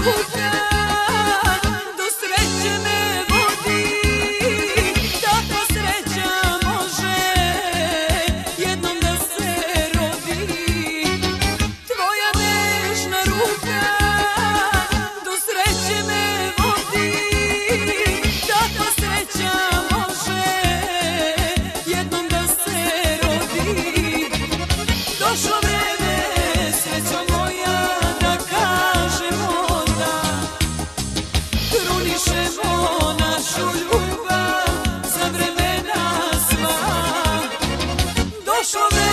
ruka do sreće me vodi. Takva sreća može jednom da se rodi. Tvoja nežna ruka do sreće me vodi. Takva sreća može jednom da se rodi. Došlo vreme, srećo moja, da kažemo da krunišemo našu ljubav za vremena sva. Došlo vreme